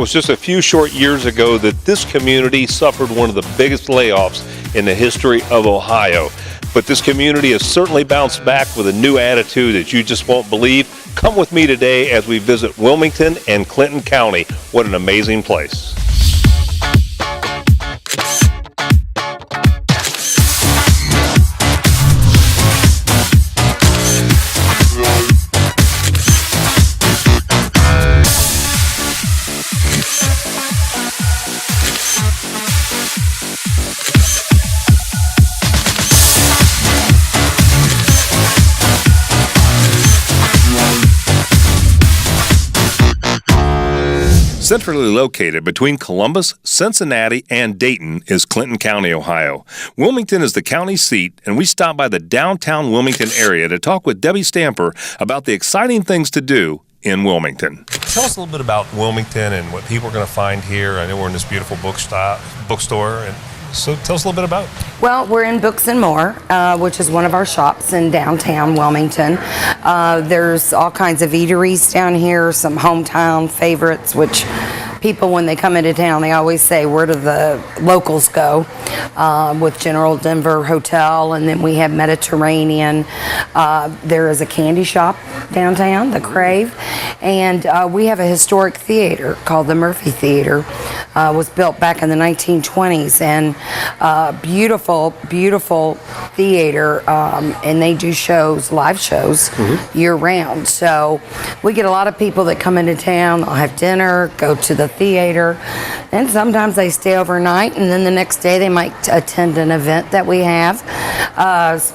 it was just a few short years ago that this community suffered one of the biggest layoffs in the history of Ohio. But this community has certainly bounced back with a new attitude that you just won't believe. Come with me today as we visit Wilmington and Clinton County. What an amazing place. Centrally located between Columbus, Cincinnati, and Dayton is Clinton County, Ohio. Wilmington is the county seat, and we stop by the downtown Wilmington area to talk with Debbie Stamper about the exciting things to do in Wilmington. Tell us a little bit about Wilmington and what people are going to find here. I know we're in this beautiful bookstore, and so tell us a little bit about it. Well, we're in Books and More, which is one of our shops in downtown Wilmington. There's all kinds of eateries down here, some hometown favorites, which people, when they come into town, they always say, where do the locals go? With General Denver Hotel, and then we have Mediterranean. There is a candy shop downtown, the Crave, and we have a historic theater called the Murphy Theater. Was built back in the 1920s, and beautiful theater, and they do shows, live shows, year round. So we get a lot of people that come into town. They'll have dinner, go to the theater, and sometimes they stay overnight, and then the next day they might attend an event that we have.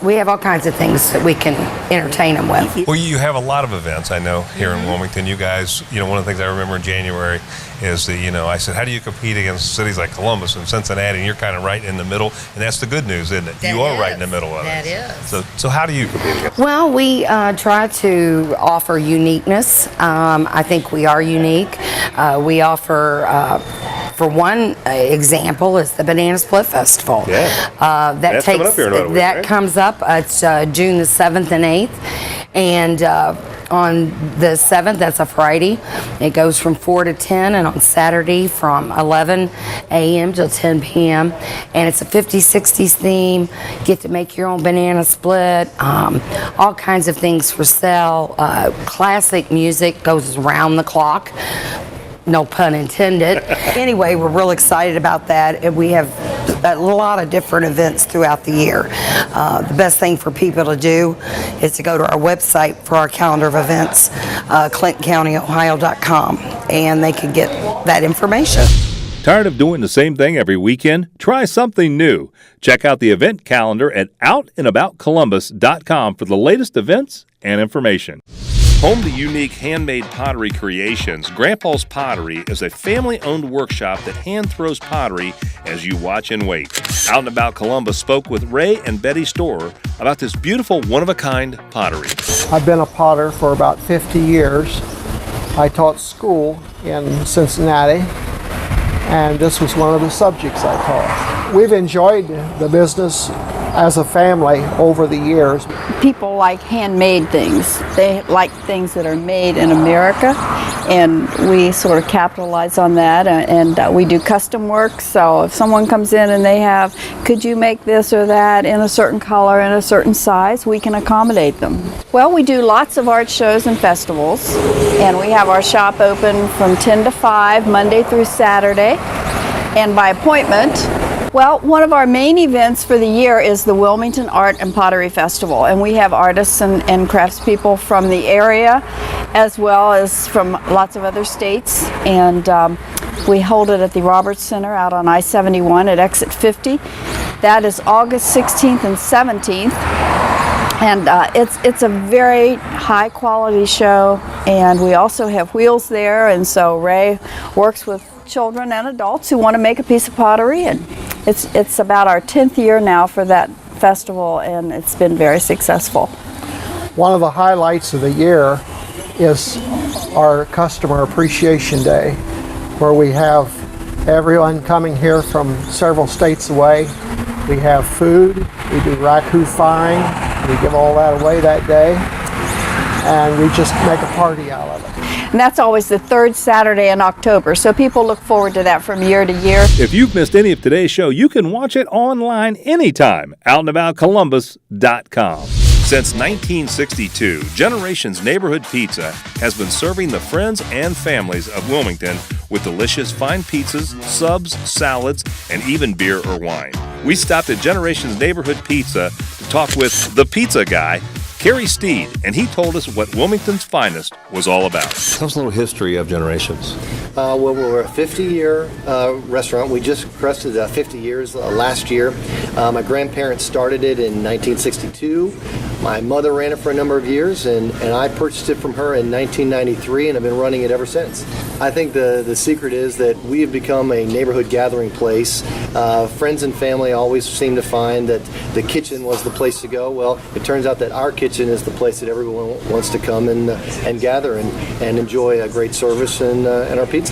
We have all kinds of things that we can entertain them with. Well, you have a lot of events, I know, here in Wilmington. You guys, one of the things I remember in January is that, I said, how do you compete against cities like Columbus and Cincinnati? And you're kind of right in the middle, and that's the good news, isn't it? You are right in the middle of it. That is. So how do you compete against? Well, we try to offer uniqueness. I think we are unique. We offer, for one example, is the Banana Split Festival. Yeah. That's coming up here in a week, that right? comes up. It's June the 7th and 8th. And on the 7th, that's a Friday, it goes from 4 to 10, and on Saturday from 11 a.m. till 10 p.m. And it's a 50s, 60s theme. Get to make your own banana split. All kinds of things for sale. Classic music goes around the clock. No pun intended. Anyway, we're real excited about that, and we have a lot of different events throughout the year. The best thing for people to do is to go to our website for our calendar of events, ClintonCountyOhio.com, and they can get that information. Tired of doing the same thing every weekend? Try something new. Check out the event calendar at outandaboutcolumbus.com for the latest events and information. Home to unique handmade pottery creations, Grandpa's Pottery is a family-owned workshop that hand-throws pottery as you watch and wait. Out and About Columbus spoke with Ray and Betty Storer about this beautiful one-of-a-kind pottery. I've been a potter for about 50 years. I taught school in Cincinnati, and this was one of the subjects I taught. We've enjoyed the business as a family over the years. People like handmade things. They like things that are made in America, and we sort of capitalize on that, and we do custom work. So if someone comes in and they have, could you make this or that in a certain color, in a certain size, we can accommodate them. Well, we do lots of art shows and festivals, and we have our shop open from 10 to 5, Monday through Saturday, and by appointment. Well, one of our main events for the year is the Wilmington Art and Pottery Festival, and we have artists and craftspeople from the area as well as from lots of other states, and we hold it at the Roberts Center out on I-71 at exit 50. That is August 16th and 17th, and it's a very high quality show, and we also have wheels there, and so Ray works with children and adults who want to make a piece of pottery, and it's about our 10th year now for that festival, and it's been very successful. One of the highlights of the year is our Customer Appreciation Day, where we have everyone coming here from several states away. We have food, we do raku frying, we give all that away that day, and we just make a party out of it. And that's always the third Saturday in October. So people look forward to that from year to year. If you've missed any of today's show, you can watch it online anytime. OutandAboutColumbus.com. Since 1962, Generations Neighborhood Pizza has been serving the friends and families of Wilmington with delicious fine pizzas, subs, salads, and even beer or wine. We stopped at Generations Neighborhood Pizza to talk with the pizza guy, Kerry Steed, and he told us what Wilmington's finest was all about. Tell us a little history of Generations. Well, we're a 50-year restaurant. We just crested 50 years last year. My grandparents started it in 1962. My mother ran it for a number of years, and I purchased it from her in 1993 and have been running it ever since. I think the secret is that we have become a neighborhood gathering place. Friends and family always seem to find that the kitchen was the place to go. Well, it turns out that our kitchen is the place that everyone wants to come and gather and enjoy a great service and our pizza.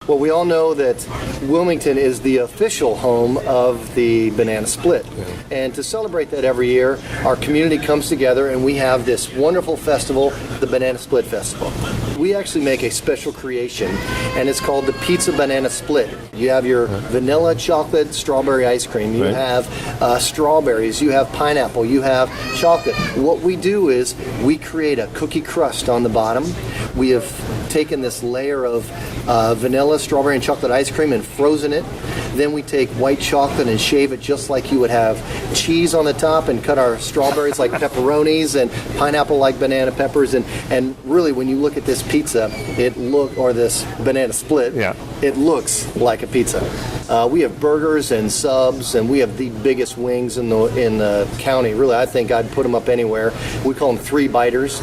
Well, we all know that Wilmington is the official home of the Banana Split. And to celebrate that every year, our community comes together and we have this wonderful festival, the Banana Split Festival. We actually make a special creation, and it's called the Pizza Banana Split. You have your vanilla, chocolate, strawberry ice cream. You have strawberries. You have pineapple. You have chocolate. What we do is we create a cookie crust on the bottom. We have taken this layer of vanilla, strawberry, and chocolate ice cream and frozen it. Then we take white chocolate and shave it just like you would have cheese on the top, and cut our strawberries like pepperonis and pineapple like banana peppers. And really, when you look at this pizza, or this banana split, it looks like a pizza. We have burgers and subs, and we have the biggest wings in the county. Really, I think I'd put them up anywhere. We call them three biters.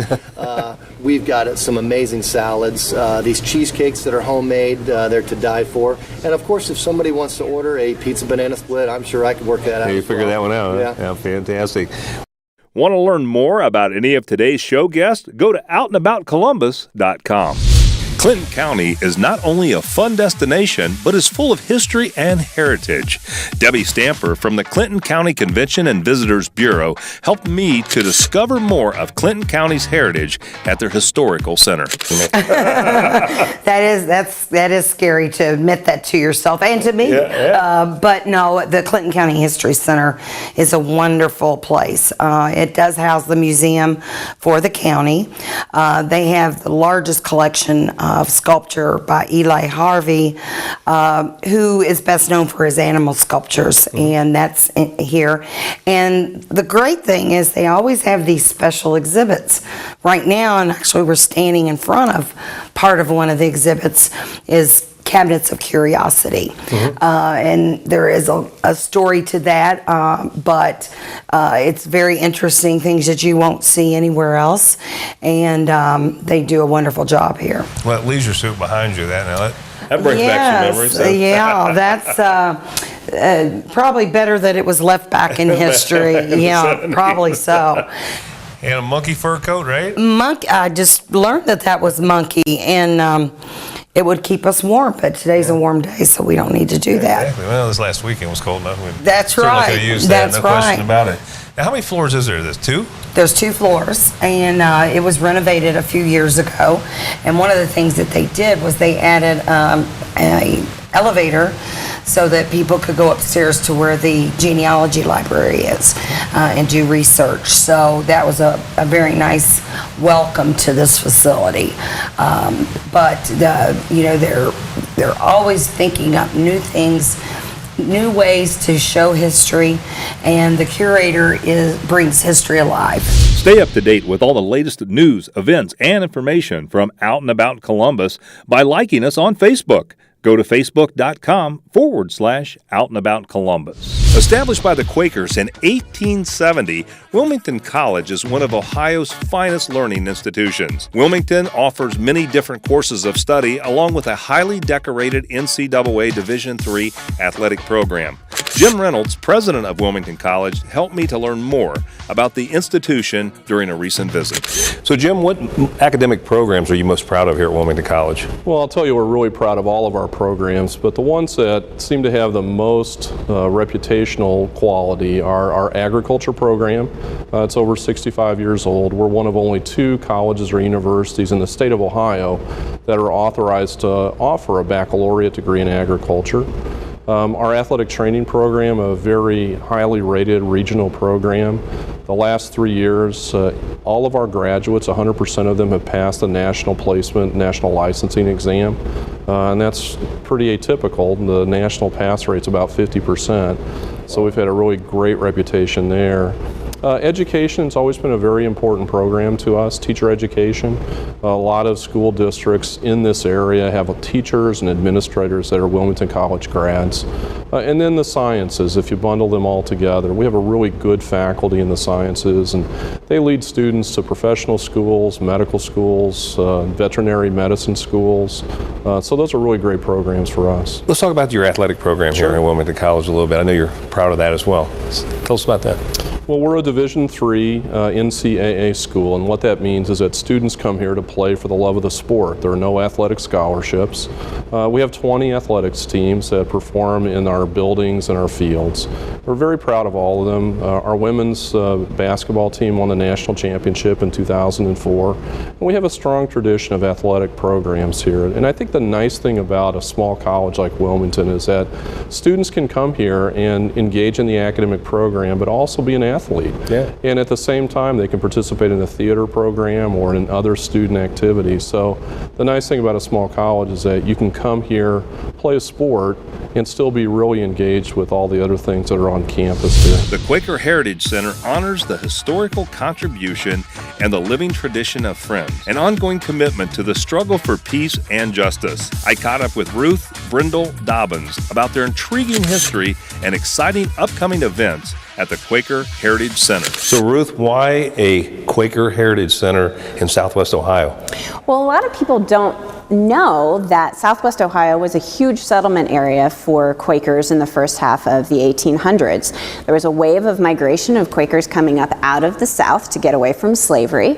We've got some amazing salads. These cheesecakes that are homemade, they're to die for. And of course, if somebody wants to order a pizza banana split, I'm sure I could work that out. You figured that one out. Yeah. Yeah, fantastic. Want to learn more about any of today's show guests? Go to OutandAboutColumbus.com. Clinton County is not only a fun destination, but is full of history and heritage. Debbie Stamper from the Clinton County Convention and Visitors Bureau helped me to discover more of Clinton County's heritage at their historical center. That is scary to admit that to yourself and to me. But no, the Clinton County History Center is a wonderful place. It does house the museum for the county. They have the largest collection of sculpture by Eli Harvey, who is best known for his animal sculptures, and that's here. And the great thing is they always have these special exhibits. Right now, and actually we're standing in front of part of one of the exhibits, is Cabinets of Curiosity. And there is a story to that, but it's very interesting, things that you won't see anywhere else, and they do a wonderful job here. Well, that leisure suit behind you, that That brings back some memories. Yeah, that's probably better that it was left back in history. Yeah, probably so. And a monkey fur coat, right? I just learned that was monkey, and it would keep us warm, but today's a warm day, so we don't need to do that. Exactly. Well, this last weekend was cold enough. That's certainly right. could have used that, That's no question right. about it. Now, how many floors is there? There's two? There's 2 floors, and it was renovated a few years ago. And one of the things that they did was they added an elevator so that people could go upstairs to where the genealogy library is and do research. So that was a very nice welcome to this facility. But they're always thinking up new things, new ways to show history, and the curator brings history alive. Stay up to date with all the latest news, events, and information from Out and About Columbus by liking us on Facebook. Go to facebook.com/Out and About Columbus. Established by the Quakers in 1870, Wilmington College is one of Ohio's finest learning institutions. Wilmington offers many different courses of study along with a highly decorated NCAA Division III athletic program. Jim Reynolds, president of Wilmington College, helped me to learn more about the institution during a recent visit. So, Jim, what academic programs are you most proud of here at Wilmington College? Well, I'll tell you, we're really proud of all of our programs, but the ones that seem to have the most reputational quality are our agriculture program. It's over 65 years old. We're one of only 2 colleges or universities in the state of Ohio that are authorized to offer a baccalaureate degree in agriculture. Our athletic training program, a very highly rated regional program. The last 3 years, all of our graduates, 100% of them have passed the national placement, national licensing exam, and that's pretty atypical. The national pass rate's about 50%, so we've had a really great reputation there. Education has always been a very important program to us, teacher education. A lot of school districts in this area have teachers and administrators that are Wilmington College grads. And then the sciences, if you bundle them all together. We have a really good faculty in the sciences, and they lead students to professional schools, medical schools, veterinary medicine schools. So those are really great programs for us. Let's talk about your athletic program here at Wilmington College a little bit. I know you're proud of that as well. Tell us about that. Well, we're a Division III NCAA school, and what that means is that students come here to play for the love of the sport. There are no athletic scholarships. We have 20 athletics teams that perform in our buildings and our fields. We're very proud of all of them. Our women's basketball team won the national championship in 2004, and we have a strong tradition of athletic programs here. And I think the nice thing about a small college like Wilmington is that students can come here and engage in the academic program, but also be an athlete. Yeah. And at the same time, they can participate in a theater program or in other student activities. So the nice thing about a small college is that you can come here, play a sport, and still be really engaged with all the other things that are on campus here. The Quaker Heritage Center honors the historical contribution and the living tradition of Friends, an ongoing commitment to the struggle for peace and justice. I caught up with Ruth Brindle Dobbins about their intriguing history and exciting upcoming events at the Quaker Heritage Center. So, Ruth, why a Quaker Heritage Center in Southwest Ohio? Well, a lot of people don't know that Southwest Ohio was a huge settlement area for Quakers in the first half of the 1800s. There was a wave of migration of Quakers coming up out of the South to get away from slavery.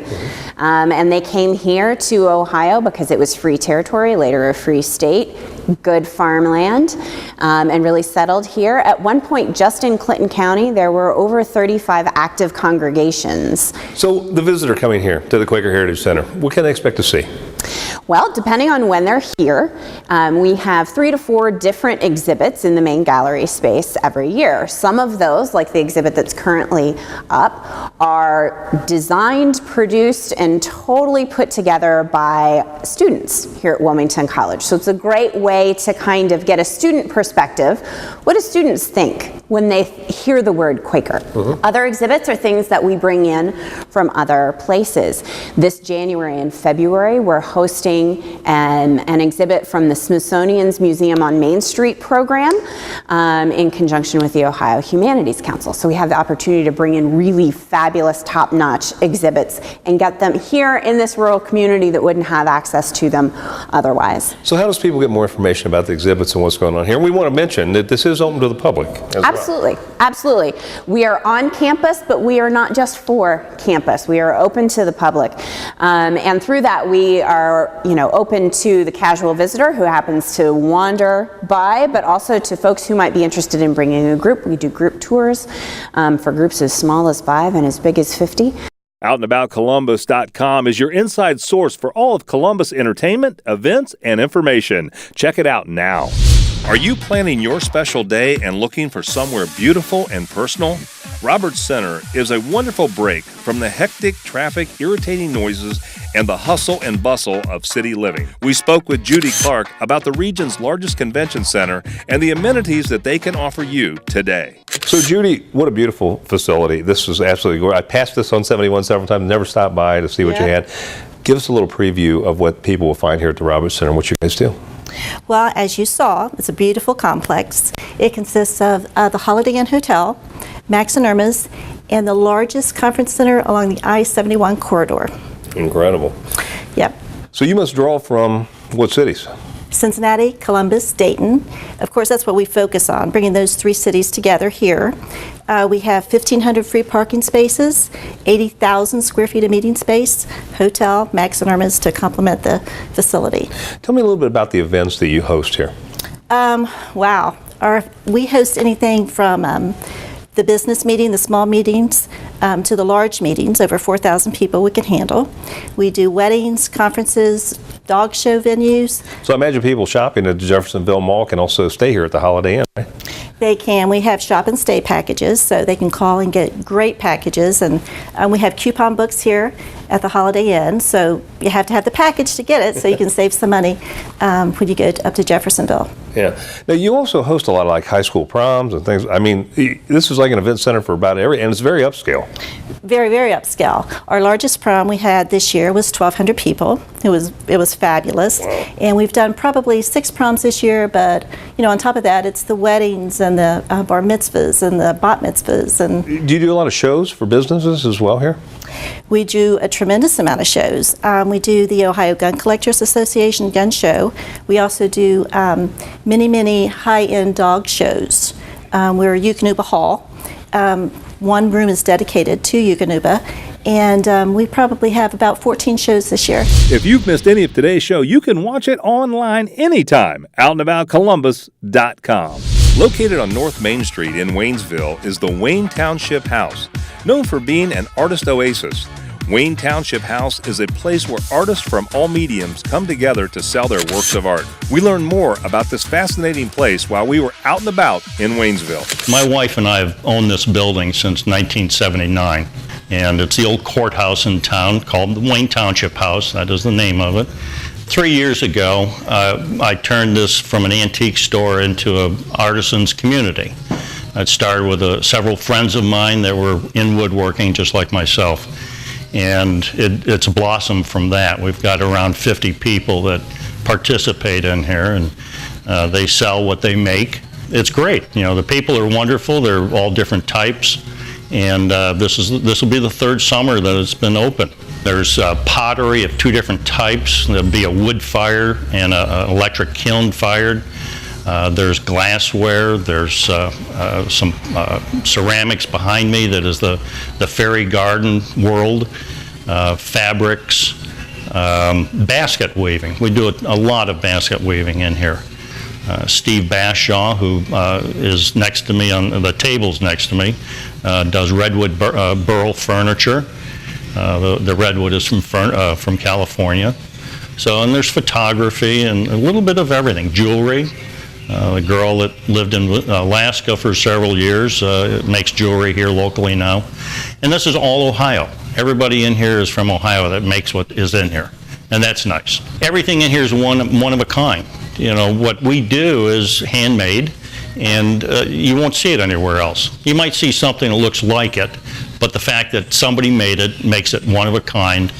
And they came here to Ohio because it was free territory, later a free state, good farmland, and really settled here. At one point, just in Clinton County, there were over 35 active congregations. So the visitor coming here to the Quaker Heritage Center, what can they expect to see? Well, depending on when they're here, we have 3 to 4 different exhibits in the main gallery space every year. Some of those, like the exhibit that's currently up, are designed, produced, and totally put together by students here at Wilmington College. So it's a great way to kind of get a student perspective. What do students think when they hear the word Quaker? Other exhibits are things that we bring in from other places. This January and February, we're hosting an exhibit from the Smithsonian's Museum on Main Street program in conjunction with the Ohio Humanities Council. So we have the opportunity to bring in really fabulous, top-notch exhibits and get them here in this rural community that wouldn't have access to them otherwise. So how does people get more information about the exhibits and what's going on here? We want to mention that this is open to the public as Absolutely, absolutely. We are on campus, but we are not just for campus. We are open to the public. And through that, we are open to the casual visitor who happens to wander by, but also to folks who might be interested in bringing a group. We do group tours for groups as small as 5 and as big as 50. OutandAboutColumbus.com is your inside source for all of Columbus entertainment, events, and information. Check it out now. Are you planning your special day and looking for somewhere beautiful and personal? Roberts Center is a wonderful break from the hectic traffic, irritating noises, and the hustle and bustle of city living. We spoke with Judy Clark about the region's largest convention center and the amenities that they can offer you today. So, Judy, what a beautiful facility. This was absolutely gorgeous. I passed this on 71 several times, never stopped by to see what you had. Give us a little preview of what people will find here at the Roberts Center and what you guys do. Well, as you saw, it's a beautiful complex. It consists of the Holiday Inn Hotel, Max and Irma's, and the largest conference center along the I-71 corridor. Incredible. Yep. So you must draw from what cities? Cincinnati, Columbus, Dayton. Of course, that's what we focus on, bringing those 3 cities together here. We have 1,500 free parking spaces, 80,000 square feet of meeting space, hotel, Max and Irma's to complement the facility. Tell me a little bit about the events that you host here. Wow. We host anything from the business meeting, the small meetings, to the large meetings, over 4,000 people we can handle. We do weddings, conferences, dog show venues. So I imagine people shopping at the Jeffersonville Mall can also stay here at the Holiday Inn, right? They can. We have shop and stay packages, so they can call and get great packages. And we have coupon books here at the Holiday Inn, so you have to have the package to get it, so you can save some money when you go up to Jeffersonville. Yeah. Now, you also host a lot of like high school proms and things. I mean, this is like an event center for about and it's very upscale. Very, very upscale. Our largest prom we had this year was 1,200 people. It was fabulous. And we've done probably 6 proms this year, but on top of that, it's the weddings and the bar mitzvahs and the bat mitzvahs. And do you do a lot of shows for businesses as well here? We do a tremendous amount of shows. We do the Ohio Gun Collectors Association gun show. We also do many high-end dog shows. We're Eukanuba Hall. One room is dedicated to Eukanuba, and we probably have about 14 shows this year. If you've missed any of today's show, you can watch it online anytime. OutandAboutColumbus.com. Located on North Main Street in Waynesville is the Wayne Township House. Known for being an artist oasis, Wayne Township House is a place where artists from all mediums come together to sell their works of art. We learned more about this fascinating place while we were out and about in Waynesville. My wife and I have owned this building since 1979, and it's the old courthouse in town called the Wayne Township House. That is the name of it. 3 years ago, I turned this from an antique store into an artisan's community. It started with several friends of mine that were in woodworking just like myself. And it's blossomed from that. We've got around 50 people that participate in here, and they sell what they make. It's great. The people are wonderful. They're all different types, and this will be the 3rd summer that it's been open. There's pottery of 2 different types. There'll be a wood fire and an electric kiln fired. There's glassware. There's some ceramics behind me that is the fairy garden world. Fabrics, basket weaving. We do a lot of basket weaving in here. Steve Bashaw, who is next to me on the tables next to me, does redwood burl furniture. The redwood is from California. And there's photography and a little bit of everything. Jewelry. The girl that lived in Alaska for several years makes jewelry here locally now. And this is all Ohio. Everybody in here is from Ohio that makes what is in here. And that's nice. Everything in here is one of a kind. What we do is handmade, and you won't see it anywhere else. You might see something that looks like it, but the fact that somebody made it makes it one of a kind.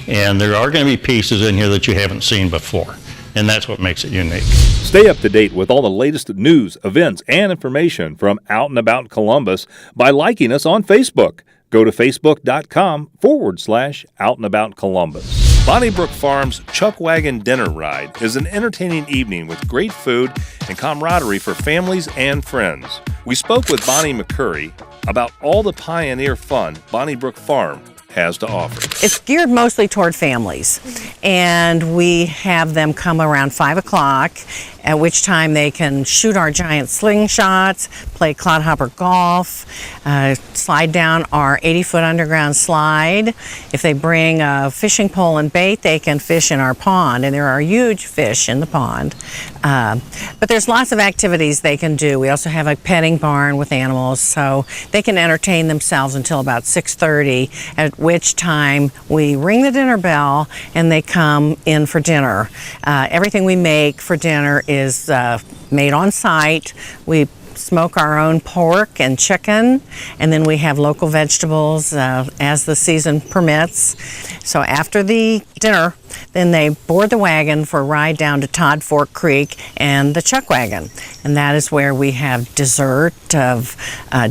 And there are going to be pieces in here that you haven't seen before. And that's what makes it unique. Stay up to date with all the latest news, events, and information from Out and About Columbus by liking us on Facebook. Go to facebook.com/Out and About Columbus. Bonnie Brook Farms Chuck Wagon Dinner Ride is an entertaining evening with great food and camaraderie for families and friends. We spoke with Bonnie McCurry about all the pioneer fun Bonnie Brook Farm has to offer. It's geared mostly toward families, and we have them come around 5 o'clock, at which time they can shoot our giant slingshots, play clodhopper golf, slide down our 80-foot underground slide. If they bring a fishing pole and bait, they can fish in our pond, and there are huge fish in the pond. But there's lots of activities they can do. We also have a petting barn with animals, so they can entertain themselves until about 6:30, at which time we ring the dinner bell and they come in for dinner. Everything we make for dinner is made on site. We smoke our own pork and chicken, and then we have local vegetables as the season permits. So after the dinner, Then they board the wagon for a ride down to Todd Fork Creek and the chuck wagon. And that is where we have dessert of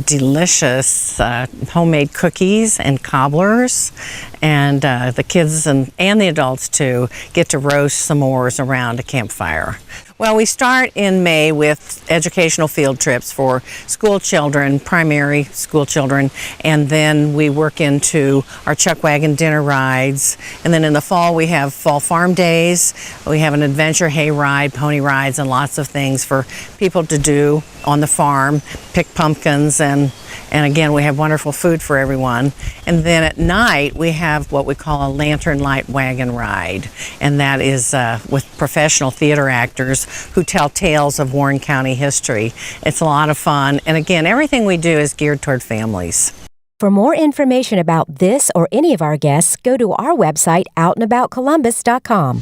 delicious homemade cookies and cobblers. And the kids and the adults too get to roast s'mores around a campfire. Well, we start in May with educational field trips for school children, primary school children, and then we work into our chuck wagon dinner rides. And then in the fall, we have fall farm days. We have an adventure hay ride, pony rides, and lots of things for people to do on the farm, pick pumpkins, and again, we have wonderful food for everyone. And then at night, we have what we call a lantern light wagon ride. And that is with professional theater actors who tell tales of Warren County history. It's a lot of fun. And again, everything we do is geared toward families. For more information about this or any of our guests, go to our website, outandaboutcolumbus.com.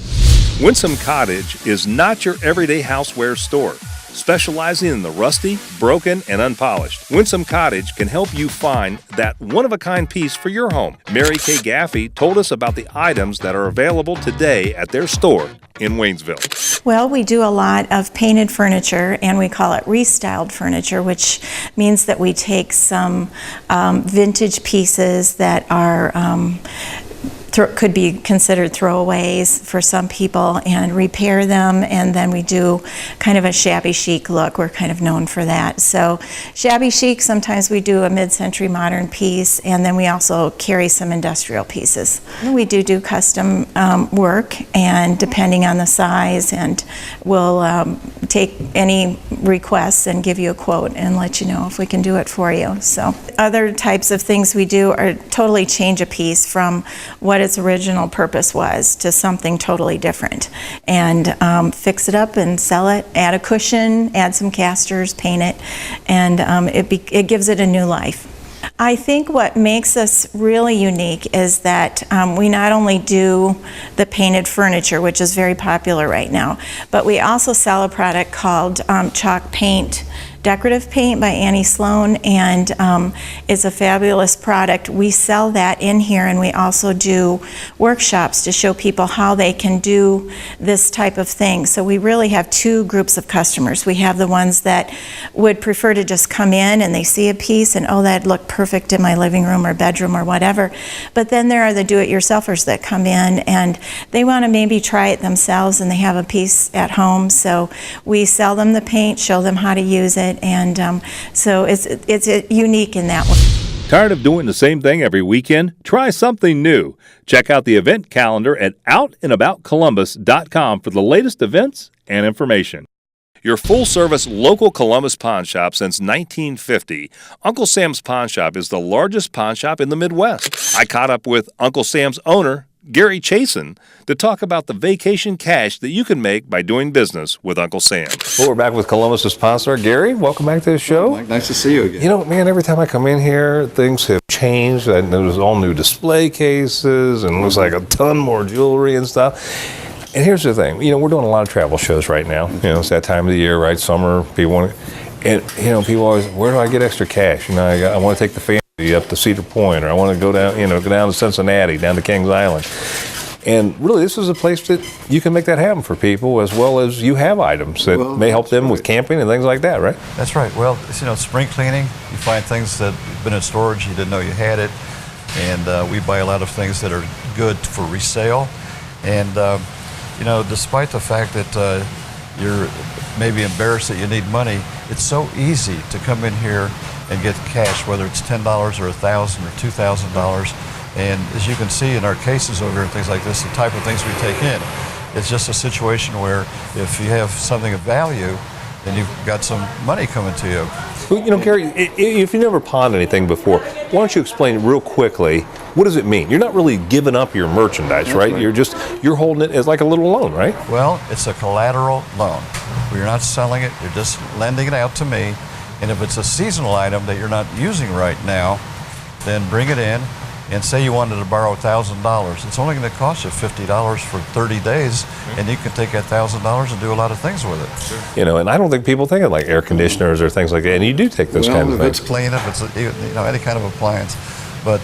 Winsome Cottage is not your everyday houseware store. Specializing in the rusty, broken, and unpolished, Winsome Cottage can help you find that one-of-a-kind piece for your home. Mary Kay Gaffey told us about the items that are available today at their store in Waynesville. Well, we do a lot of painted furniture, and we call it restyled furniture, which means that we take some vintage pieces that are could be considered throwaways for some people and repair them, and then we do kind of a shabby chic look. We're kind of known for that. So shabby chic, sometimes we do a mid-century modern piece, and then we also carry some industrial pieces. We do custom work, and depending on the size, and we'll take any requests and give you a quote and let you know if we can do it for you. So other types of things we do are totally change a piece from what its original purpose was to something totally different, and fix it up and sell it, add a cushion, add some casters, paint it, and it gives it a new life. I think what makes us really unique is that we not only do the painted furniture, which is very popular right now, but we also sell a product called chalk paint, decorative paint by Annie Sloan, and it's a fabulous product. We sell that in here, and we also do workshops to show people how they can do this type of thing. So we really have two groups of customers. We have the ones that would prefer to just come in and they see a piece and, oh, that looked perfect in my living room or bedroom or whatever. But then there are the do-it-yourselfers that come in and they want to maybe try it themselves, and they have a piece at home. So we sell them the paint, show them how to use it, and so it's unique in that way. Tired of doing the same thing every weekend? Try something new. Check out the event calendar at outandaboutcolumbus.com for the latest events and information. Your full-service local Columbus pawn shop since 1950, Uncle Sam's Pawn Shop is the largest pawn shop in the Midwest. I caught up with Uncle Sam's owner, Gary Chasen, to talk about the vacation cash that you can make by doing business with Uncle Sam. Well, we're back with Columbus's pawn store. Gary, welcome back to the show. Mike, nice to see you again. You know, man, every time I come in here, things have changed. And there's all new display cases, and it looks like a ton more jewelry and stuff. And here's the thing, you know, we're doing a lot of travel shows right now. You know, it's that time of the year, right? Summer, people want to, and, you know, people always, where do I get extra cash? You know, I want to take the family up to Cedar Point, or I want to go down, you know, go down to Cincinnati, down to Kings Island. And really, this is a place that you can make that happen for people, as well as you have items that may help them with camping and things like that, right? That's right. Well, it's, you know, spring cleaning. You find things that have been in storage, you didn't know you had it. And we buy a lot of things that are good for resale. And, you know, despite the fact that you're maybe embarrassed that you need money, it's so easy to come in here and get cash, whether it's $10 or $1,000 or $2,000. And as you can see in our cases over here and things like this, the type of things we take in, it's just a situation where if you have something of value, then you've got some money coming to you. Well, you know, Gary, if you never pawned anything before, why don't you explain real quickly, what does it mean? You're not really giving up your merchandise, right? You're holding it as like a little loan, right? Well, it's a collateral loan. You're not selling it, you're just lending it out to me. And if it's a seasonal item that you're not using right now, then bring it in. And say you wanted to borrow $1,000, it's only going to cost you $50 for 30 days, and you can take that $1,000 and do a lot of things with it. Sure. You know, and I don't think people think of like air conditioners or things like that, and you do take those kinds of things. If it's clean, if it's any kind of appliance. But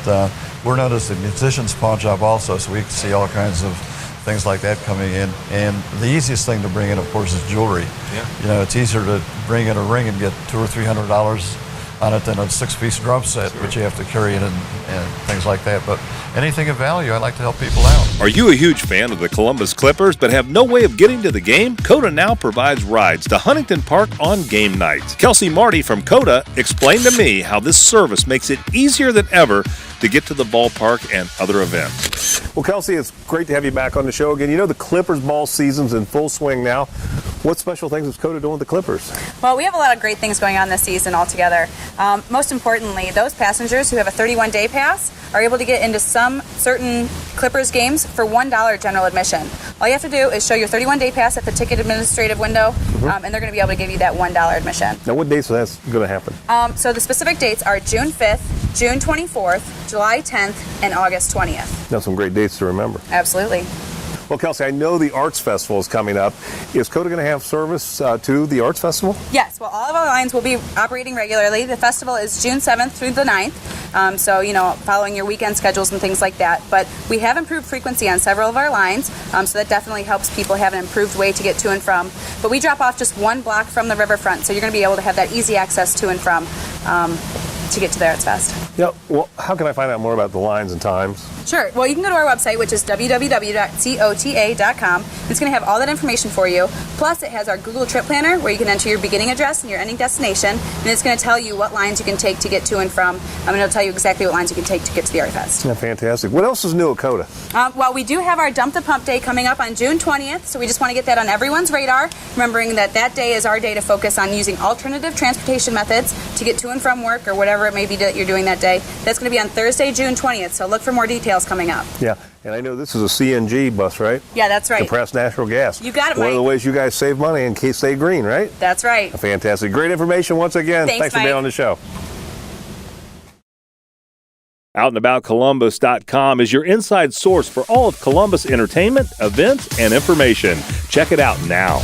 we're known as the musician's pawn shop also, so we see all kinds of things like that coming in. And the easiest thing to bring in, of course, is jewelry. Yeah. It's easier to bring in a ring and get $200 or $300 on it than a 6-piece drum set, which you have to carry in and things like that. But anything of value, I like to help people out. Are you a huge fan of the Columbus Clippers but have no way of getting to the game? COTA now provides rides to Huntington Park on game nights. Kelsey Marty from COTA explained to me how this service makes it easier than ever to get to the ballpark and other events. Well, Kelsey, it's great to have you back on the show again. The Clippers ball season's in full swing now. What special things is COTA doing with the Clippers? Well, we have a lot of great things going on this season altogether. Most importantly, those passengers who have a 31-day pass are able to get into some certain Clippers games for $1 general admission. All you have to do is show your 31-day pass at the ticket administrative window, and they're going to be able to give you that $1 admission. Now, what dates is that going to happen? So the specific dates are June 5th, June 24th, July 10th, and August 20th. That's some great dates to remember. Absolutely. Well, Kelsey, I know the Arts Festival is coming up. Is COTA going to have service to the Arts Festival? Yes, well, all of our lines will be operating regularly. The festival is June 7th through the 9th, so, following your weekend schedules and things like that. But we have improved frequency on several of our lines, so that definitely helps people have an improved way to get to and from. But we drop off just one block from the riverfront, so you're going to be able to have that easy access to and from to get to the Arts Fest. Yeah, well, how can I find out more about the lines and times? Sure. Well, you can go to our website, which is www.cota.com. It's going to have all that information for you. Plus, it has our Google Trip Planner, where you can enter your beginning address and your ending destination, and it's going to tell you what lines you can take to get to and from. It'll tell you exactly what lines you can take to get to the Art Fest. Yeah, fantastic. What else is new at COTA? Well, we do have our Dump the Pump Day coming up on June 20th, so we just want to get that on everyone's radar, remembering that that day is our day to focus on using alternative transportation methods to get to and from work or whatever it may be that you're doing that day. That's going to be on Thursday, June 20th, so look for more details coming up. Yeah, and I know this is a CNG bus, right? Yeah, that's right. Compressed natural gas. You got it, One Mike. of the ways you guys save money and stay green, right? That's right. Fantastic. Great information once again. Thanks for being Mike. on the show. OutandAboutColumbus.com is your inside source for all of Columbus entertainment, events, and information. Check it out now.